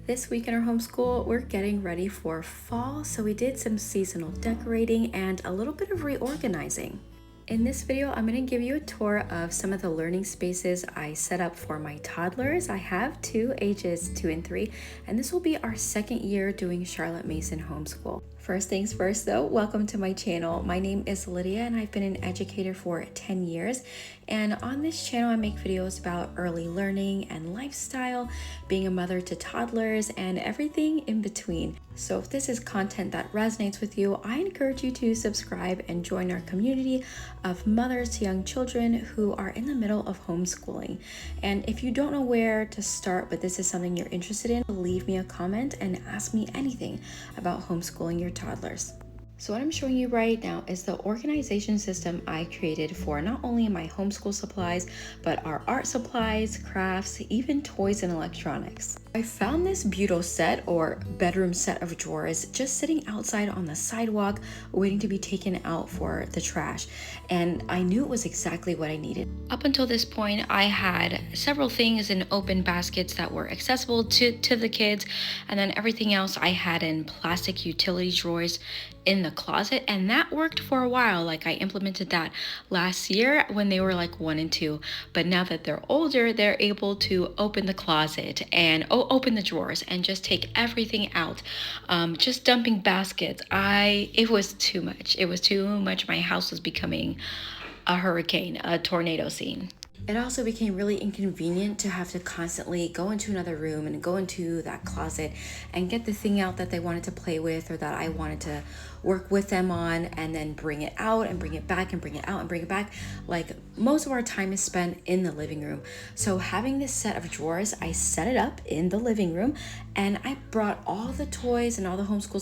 This week in our homeschool, we're getting ready for fall, so we did some seasonal decorating and a little bit of reorganizing. In this video, I'm going to give you a tour of some of the learning spaces I set up for my toddlers. I have two, ages 2 and 3, and this will be our second year doing Charlotte Mason Homeschool. First things first though, welcome to my channel. My name is Lydia and I've been an educator for 10 years. And on this channel, I make videos about early learning and lifestyle, being a mother to toddlers, and everything in between. So if this is content that resonates with you, I encourage you to subscribe and join our community of mothers to young children who are in the middle of homeschooling. And if you don't know where to start, but this is something you're interested in, leave me a comment and ask me anything about homeschooling your toddlers. So what I'm showing you right now is the organization system I created for not only my homeschool supplies, but our art supplies, crafts, even toys and electronics. I found this bureau set or bedroom set of drawers just sitting outside on the sidewalk waiting to be taken out for the trash, and I knew it was exactly what I needed. Up until this point, I had several things in open baskets that were accessible to the kids, and then everything else I had in plastic utility drawers in the closet, and that worked for a while. Like, I implemented that last year when they were like 1 and 2, but now that they're older, they're able to open the closet and open the drawers and just take everything out. Just dumping baskets, it was too much. It was too much. My house was becoming a hurricane, a tornado scene. It also became really inconvenient to have to constantly go into another room and go into that closet and get the thing out that they wanted to play with or that I wanted to work with them on, and then bring it out and bring it back and bring it out and bring it back. Like, most of our time is spent in the living room. So having this set of drawers, I set it up in the living room, and I brought all the toys and all the homeschool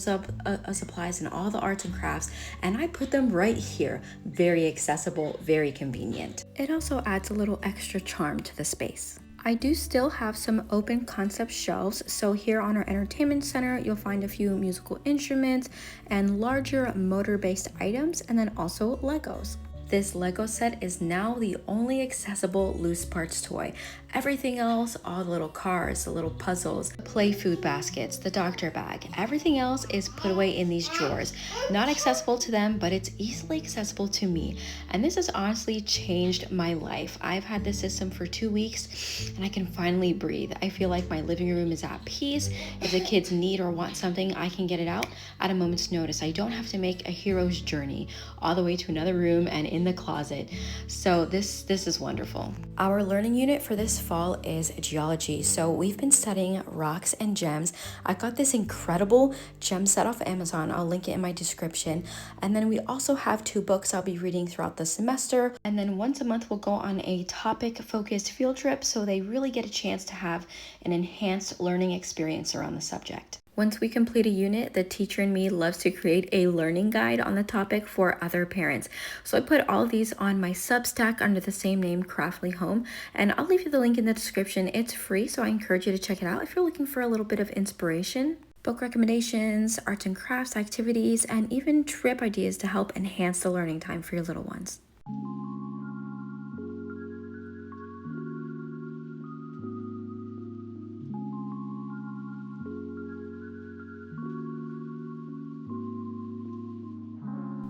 supplies and all the arts and crafts, and I put them right here. Very accessible, very convenient. It also adds a little extra charm to the space. I do still have some open concept shelves, so here on our entertainment center you'll find a few musical instruments and larger motor-based items, and then also Legos. This Lego set is now the only accessible loose parts toy. Everything else, all the little cars, the little puzzles, play food baskets, the doctor bag, everything else is put away in these drawers. Not accessible to them, but it's easily accessible to me. And this has honestly changed my life. I've had this system for 2 weeks and I can finally breathe. I feel like my living room is at peace. If the kids need or want something, I can get it out at a moment's notice. I don't have to make a hero's journey all the way to another room and in the closet. So this is wonderful. Our learning unit for this fall is geology. So we've been studying rocks and gems. I got this incredible gem set off Amazon. I'll link it in my description. And then we also have 2 books I'll be reading throughout the semester. And then once a month we'll go on a topic focused field trip, so they really get a chance to have an enhanced learning experience around the subject. Once we complete a unit, the teacher in me loves to create a learning guide on the topic for other parents. So I put all of these on my Substack under the same name, Craftly Home, and I'll leave you the link in the description. It's free, so I encourage you to check it out if you're looking for a little bit of inspiration, book recommendations, arts and crafts activities, and even trip ideas to help enhance the learning time for your little ones.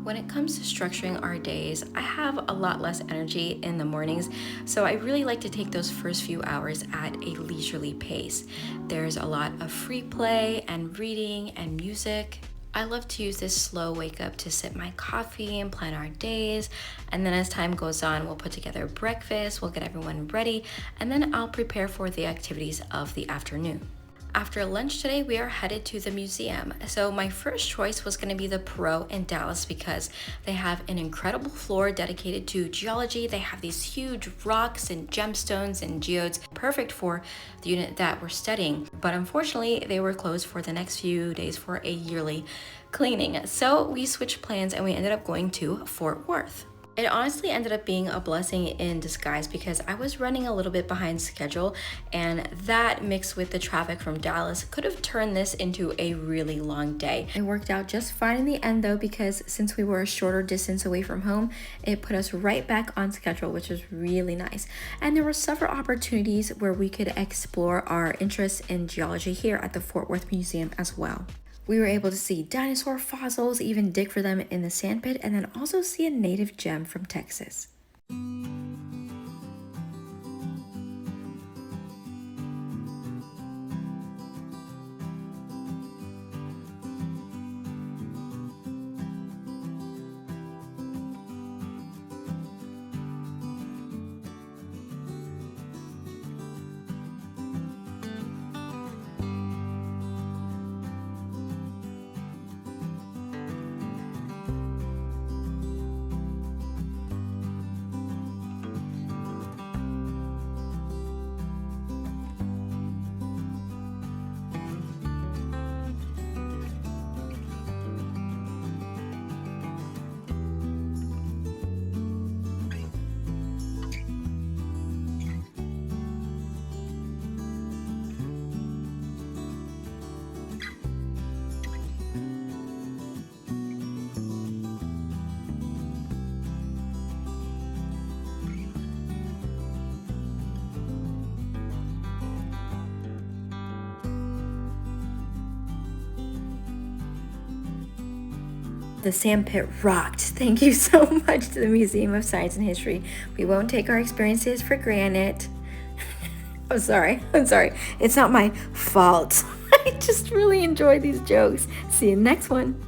When it comes to structuring our days, I have a lot less energy in the mornings, so I really like to take those first few hours at a leisurely pace. There's a lot of free play and reading and music. I love to use this slow wake up to sip my coffee and plan our days, and then as time goes on, we'll put together breakfast, we'll get everyone ready, and then I'll prepare for the activities of the afternoon. After lunch today, we are headed to the museum. So my first choice was going to be the Perot in Dallas because they have an incredible floor dedicated to geology. They have these huge rocks and gemstones and geodes, perfect for the unit that we're studying. But unfortunately, they were closed for the next few days for a yearly cleaning. So we switched plans and we ended up going to Fort Worth. It honestly ended up being a blessing in disguise because I was running a little bit behind schedule, and that mixed with the traffic from Dallas could have turned this into a really long day. It worked out just fine in the end though, because since we were a shorter distance away from home, it put us right back on schedule, which was really nice. And there were several opportunities where we could explore our interests in geology here at the Fort Worth Museum as well. We were able to see dinosaur fossils, even dig for them in the sandpit, and then also see a native gem from Texas. The sandpit rocked. Thank you so much to the Museum of Science and History. We won't take our experiences for granted. I'm sorry. It's not my fault. I just really enjoy these jokes. See you next one.